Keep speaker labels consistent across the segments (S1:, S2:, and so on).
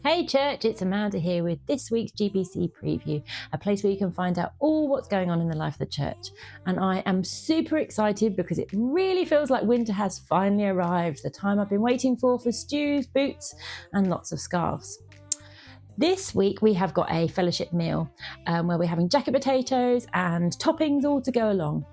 S1: Hey church, it's Amanda here with this week's GBC Preview, a place where you can find out all what's going on in the life of the church. And I am super excited because it really feels like winter has finally arrived, the time I've been waiting for stews, boots and lots of scarves. This week we have got a fellowship meal where we're having jacket potatoes and toppings all to go along.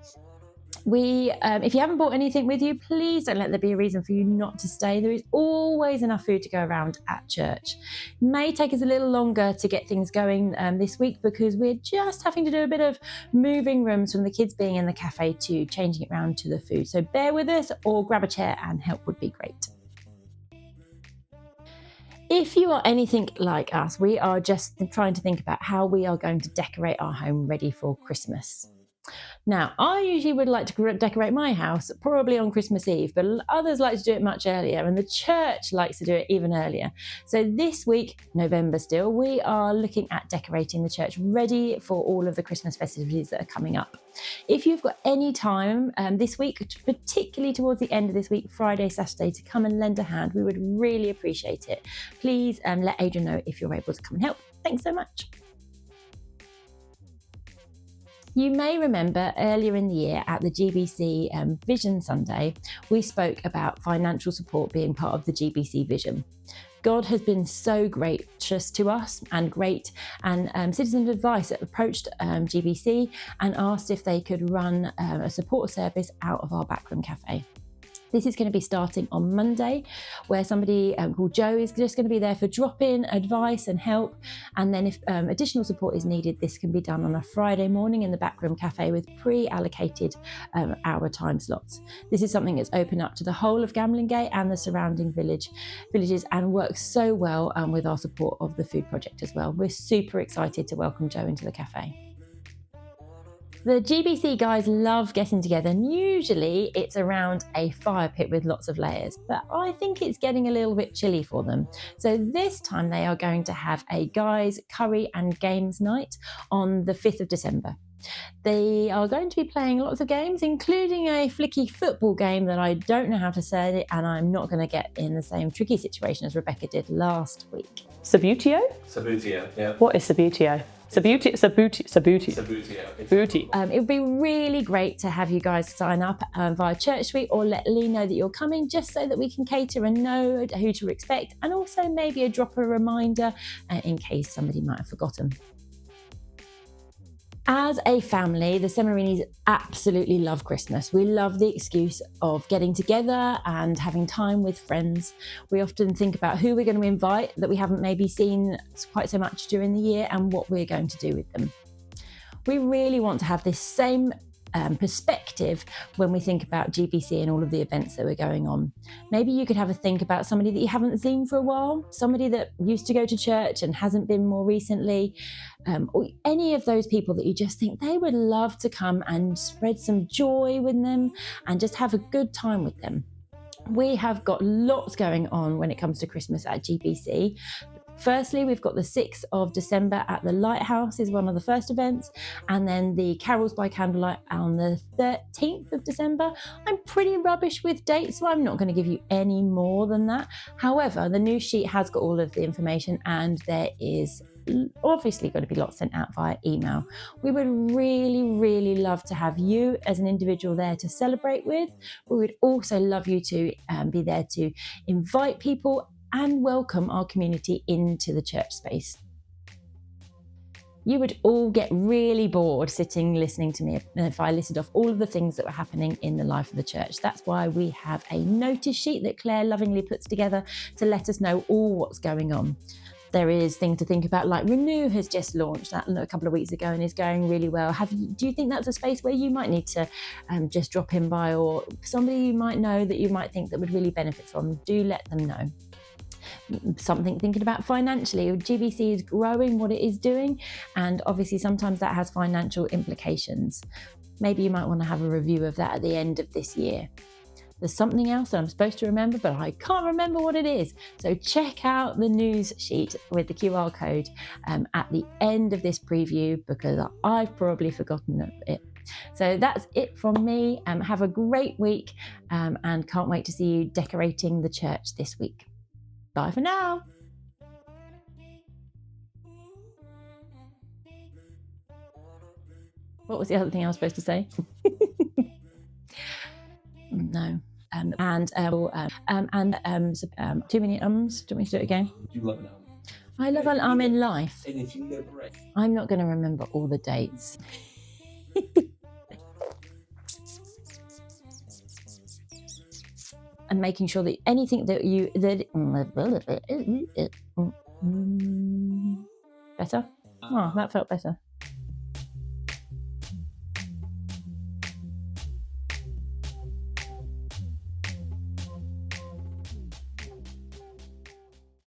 S1: If you haven't bought anything with you, please don't let there be a reason for you not to stay. There is always enough food to go around at church. It may take us a little longer to get things going this week because we're just having to do a bit of moving rooms from the kids being in the cafe to changing it around to the food. So bear with us or grab a chair and help would be great. If you are anything like us, we are just trying to think about how we are going to decorate our home ready for Christmas. Now, I usually would like to decorate my house probably on Christmas Eve, but others like to do it much earlier, and the church likes to do it even earlier. So this week, November still, we are looking at decorating the church ready for all of the Christmas festivities that are coming up. If you've got any time this week, particularly towards the end of this week, Friday, Saturday, to come and lend a hand, we would really appreciate it. Please let Adrian know if you're able to come and help. Thanks so much. You may remember earlier in the year at the GBC Vision Sunday, we spoke about financial support being part of the GBC Vision. God has been so gracious to us and great, and Citizen Advice approached GBC and asked if they could run a support service out of our backroom cafe. This is going to be starting on Monday, where somebody called Joe is just going to be there for drop-in advice and help. And then if additional support is needed, this can be done on a Friday morning in the backroom cafe with pre-allocated hour time slots. This is something that's open up to the whole of Gamlingay and the surrounding villages and works so well with our support of the food project as well. We're super excited to welcome Joe into the cafe. The GBC guys love getting together, and usually it's around a fire pit with lots of layers, but I think it's getting a little bit chilly for them. So this time they are going to have a guys curry and games night on the 5th of December. They are going to be playing lots of games, including a flicky football game that I don't know how to say, and I'm not going to get in the same tricky situation as Rebecca did last week.
S2: Sabutio?
S3: Sabutio, yeah.
S2: What is Sabutio? Sabutio.
S1: It would be really great to have you guys sign up via Church Suite or let Lee know that you're coming, just so that we can cater and know who to expect, and also maybe drop a reminder in case somebody might have forgotten. As a family, the Semarinis absolutely love Christmas. We love the excuse of getting together and having time with friends. We often think about who we're going to invite that we haven't maybe seen quite so much during the year and what we're going to do with them. We really want to have this same perspective when we think about GBC and all of the events that were going on. Maybe you could have a think about somebody that you haven't seen for a while, somebody that used to go to church and hasn't been more recently, or any of those people that you just think they would love to come and spread some joy with them and just have a good time with them. We have got lots going on when it comes to Christmas at GBC. Firstly, we've got the 6th of December at the Lighthouse is one of the first events, and then the Carols by Candlelight on the 13th of December. I'm pretty rubbish with dates, so I'm not going to give you any more than that. However, the news sheet has got all of the information, and there is obviously going to be lots sent out via email. We would really love to have you as an individual there to celebrate with. We would also love you to be there to invite people and welcome our community into the church space. You would all get really bored sitting listening to me if I listed off all of the things that were happening in the life of the church. That's why we have a notice sheet that Claire lovingly puts together to let us know all what's going on. There is things to think about, like Renew has just launched that a couple of weeks ago and is going really well. Do you think that's a space where you might need to just drop in by, or somebody you might know that you might think that would really benefit from? Do let them know. Something thinking about financially. GBC is growing what it is doing, and obviously sometimes that has financial implications. Maybe you might want to have a review of that at the end of this year. There's something else that I'm supposed to remember, but I can't remember what it is. So check out the news sheet with the QR code at the end of this preview, because I've probably forgotten it. So that's it from me. Have a great week, and can't wait to see you decorating the church this week. Bye for now. What was the other thing I was supposed to say? No. Too many ums. Do you want me to do it again?
S3: You love an album.
S1: I love an in life.
S3: And if you never
S1: I'm not going to remember all the dates. And making sure that anything that better? Oh, that felt better.